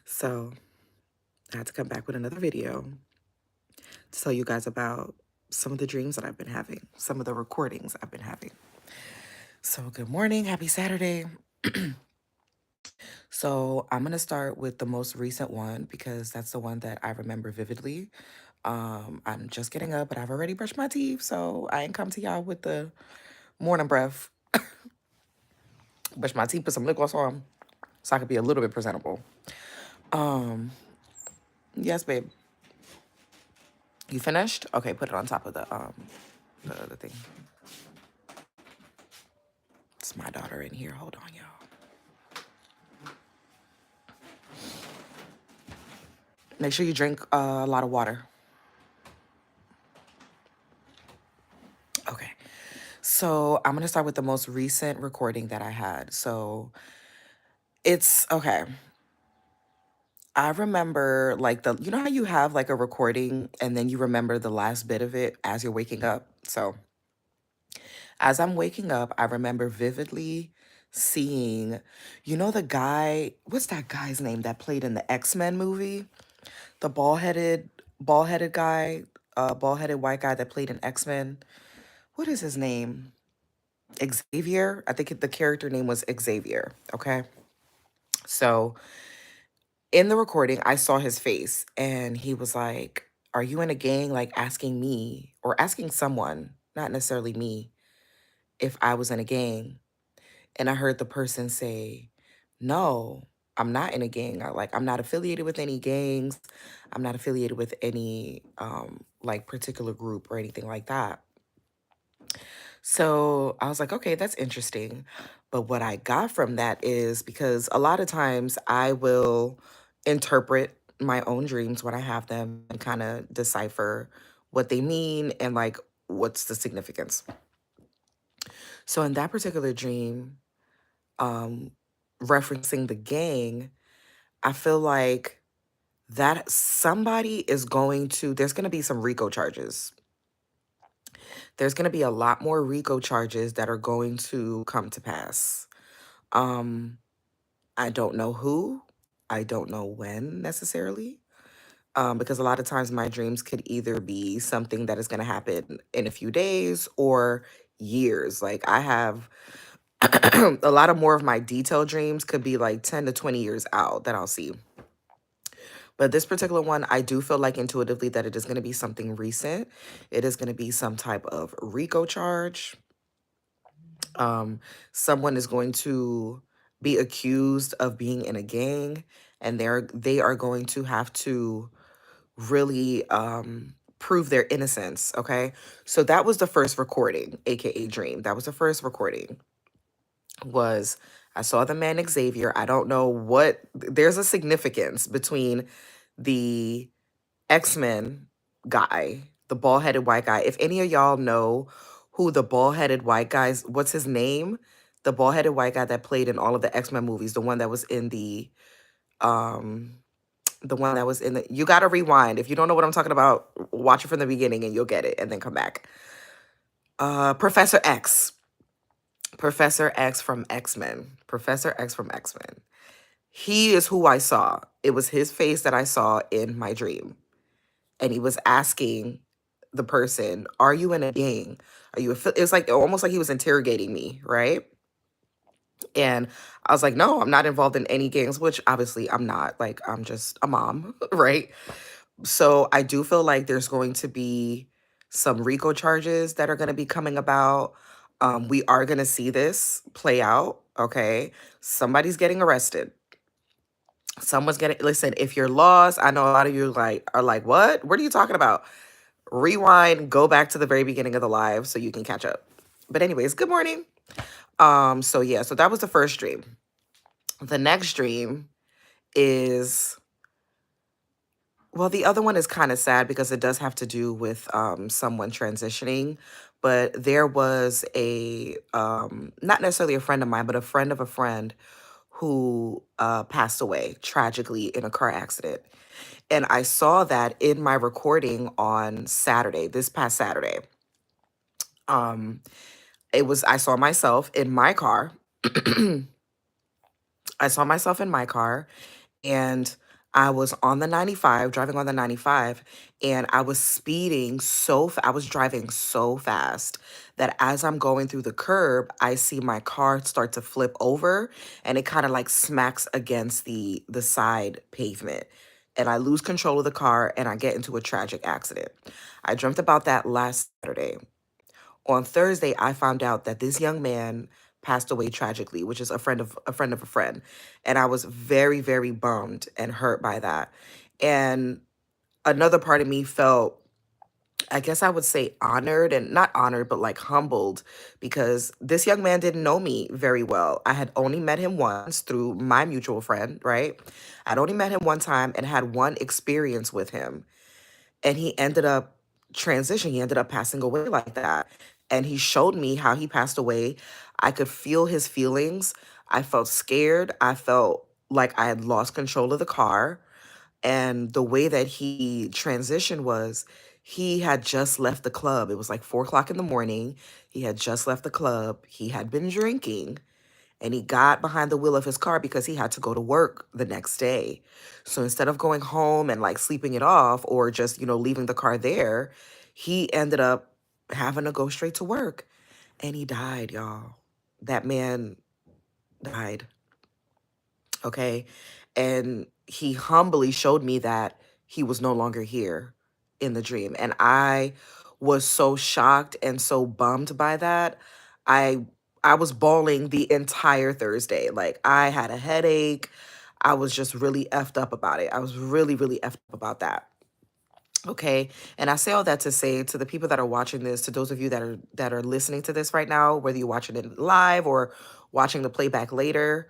So I had to come back with another video to tell you guys about some of the dreams that I've been having, some of the recordings I've been having. So good morning, happy Saturday. So I'm gonna start with the most recent one because that's the one that I remember vividly. I'm just getting up, but I've already brushed my teeth, so I ain't come to y'all with the morning breath. Brush my teeth, put some lip gloss on, so I could be a little bit presentable. Um, yes, babe. You finished? Okay, put it on top of the other thing. It's my daughter in here. Hold on, y'all. Make sure you drink a lot of water. Okay. So I'm gonna start with the most recent recording that I had. So it's okay. I remember like you know how you have like a recording and then you remember the last bit of it as you're waking up. So as I'm waking up, I remember vividly seeing, you know, the guy, what's that guy's name that played in the X-Men movie? The bald-headed guy, bald-headed white guy that played in X-Men. What is his name? Xavier. I think the character name was Xavier. Okay. So in the recording, I saw his face and he was like, "Are you in a gang?" Like asking me or asking someone, not necessarily me, if I was in a gang. And I heard the person say, "No, I'm not in a gang. I'm not affiliated with any gangs. I'm not affiliated with any like particular group or anything like that." So I was like, okay, that's interesting. But what I got from that is because a lot of times I will interpret my own dreams when I have them and kind of decipher what they mean and like what's the significance. So in that particular dream, um, referencing the gang, I feel like that somebody is there's going to be some RICO charges. There's going to be a lot more RICO charges that are going to come to pass. Um, I don't know who. I don't know when necessarily. Because a lot of times my dreams could either be something that is going to happen in a few days or years. Like I have a lot of more of my detailed dreams could be like 10 to 20 years out that I'll see. But this particular one, I do feel like intuitively that it is going to be something recent. It is going to be some type of RICO charge. Someone is going to be accused of being in a gang, and they are going to have to really prove their innocence. Okay, so that was the first recording, aka dream. That was the first recording. Was I saw the man Xavier. I don't know what. There's a significance between the X-Men guy, the bald-headed white guy. If any of y'all know who the bald-headed white guy's, what's his name? The bald-headed white guy that played in all of the X-Men movies, the one that was in um you gotta rewind. If you don't know what I'm talking about, watch it from the beginning and you'll get it and then come back. Professor X. Professor X from X-Men. Professor X from X-Men. He is who I saw. It was his face that I saw in my dream. And he was asking the person, "Are you in a gang? Are you?" It's like almost like he was interrogating me, right? And I was like, "No, I'm not involved in any gangs," which obviously I'm not. Like I'm just a mom, right? So I do feel like there's going to be some RICO charges that are going to be coming about. We are going to see this play out. Okay, somebody's getting arrested. Someone's getting. Listen, if you're lost, I know a lot of you are like, "What? What are you talking about?" Rewind, go back to the very beginning of the live so you can catch up. But anyways, good morning. So yeah, so that was the first dream. The next dream is, well, the other one is kind of sad because it does have to do with someone transitioning. But there was a not necessarily a friend of mine, but a friend of a friend who passed away tragically in a car accident. And I saw that in my recording on Saturday, this past Saturday. I saw myself in my car. I saw myself in my car, and I was on the 95, driving on the 95, and I was speeding I was driving so fast that as I'm going through the curb, I see my car start to flip over and it kind of like smacks against the side pavement. And I lose control of the car and I get into a tragic accident. I dreamt about that last Saturday. On Thursday, I found out that this young man passed away tragically, which is a friend. And I was very, very bummed and hurt by that. And another part of me felt, I guess I would say honored, and not honored, but like humbled, because this young man didn't know me very well. I had only met him once through my mutual friend, right? I'd only met him one time and had one experience with him, and he ended up transitioning. He ended up passing away like that. And he showed me how he passed away. I could feel his feelings. I felt scared. I felt like I had lost control of the car. And the way that he transitioned was he had just left the club. It was like 4 o'clock in the morning. He had just left the club. He had been drinking and he got behind the wheel of his car because he had to go to work the next day. So instead of going home and like sleeping it off or just, leaving the car there, he ended up having to go straight to work and he died, y'all. That man died, okay? And he humbly showed me that he was no longer here in the dream. And I was so shocked and so bummed by that. I I was bawling the entire Thursday. Like I had a headache. I was just really effed up about it. I was really, really effed up about that. Okay. And I say all that to say to the people that are watching this, to those of you that are listening to this right now, whether you're watching it live or watching the playback later,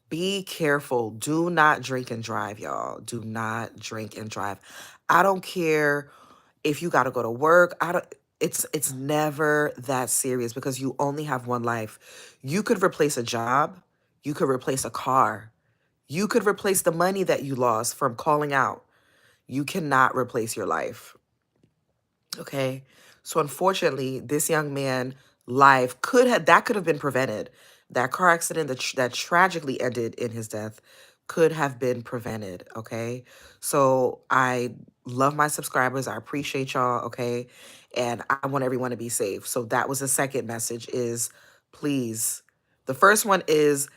be careful. Do not drink and drive, y'all. Do not drink and drive. I don't care if you got to go to work. I don't it's never that serious because you only have one life. You could replace a job, you could replace a car. You could replace the money that you lost from calling out. You cannot replace your life. Okay. So unfortunately, this young man life could have been prevented. That car accident that tragically ended in his death could have been prevented. Okay. So I love my subscribers. I appreciate y'all. Okay. And I want everyone to be safe. So that was the second message is please. The first one is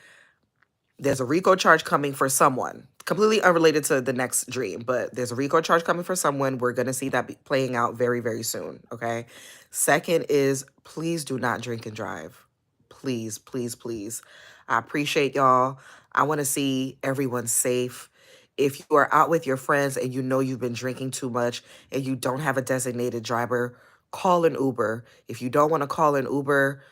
there's a RICO charge coming for someone, completely unrelated to the next dream, but there's a RICO charge coming for someone. We're going to see that playing out very, very soon. Okay. Second is please do not drink and drive. Please, please, please. I appreciate y'all. I want to see everyone safe. If you are out with your friends and you know you've been drinking too much and you don't have a designated driver, call an Uber. If you don't want to call an Uber,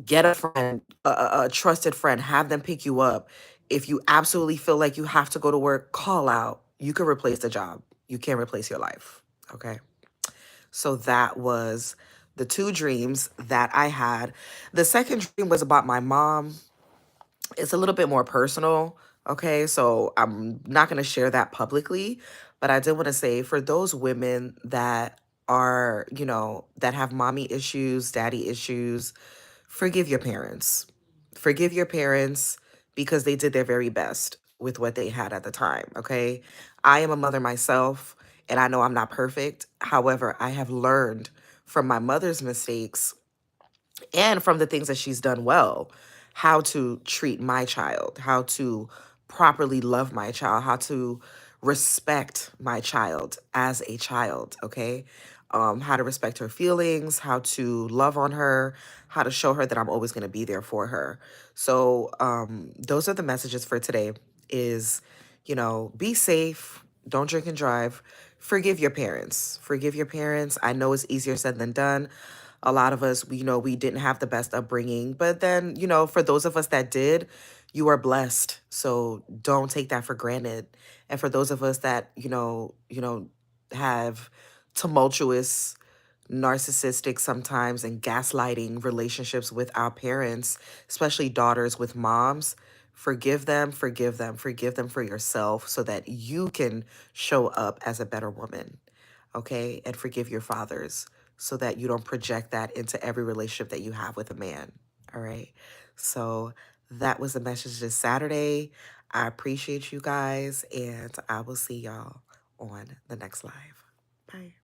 get a friend, a trusted friend, have them pick you up. If you absolutely feel like you have to go to work, call out. You can replace the job. You can't replace your life. Okay. So that was the two dreams that I had. The second dream was about my mom. It's a little bit more personal. Okay. So I'm not going to share that publicly, but I did want to say for those women that are, that have mommy issues, daddy issues, forgive your parents. Forgive your parents because they did their very best with what they had at the time, okay? I am a mother myself, and I know I'm not perfect. However, I have learned from my mother's mistakes and from the things that she's done well, how to treat my child, how to properly love my child, how to respect my child as a child, okay? How to respect her feelings, how to love on her, how to show her that I'm always going to be there for her. So those are the messages for today is, be safe, don't drink and drive, forgive your parents. Forgive your parents. I know it's easier said than done. A lot of us, we didn't have the best upbringing, but then, for those of us that did, you are blessed. So don't take that for granted. And for those of us that, have tumultuous, narcissistic sometimes and gaslighting relationships with our parents, especially daughters with moms, forgive them, forgive them, forgive them for yourself so that you can show up as a better woman, okay? And forgive your fathers so that you don't project that into every relationship that you have with a man, all right? So that was the message this Saturday. I appreciate you guys, and I will see y'all on the next live. Bye.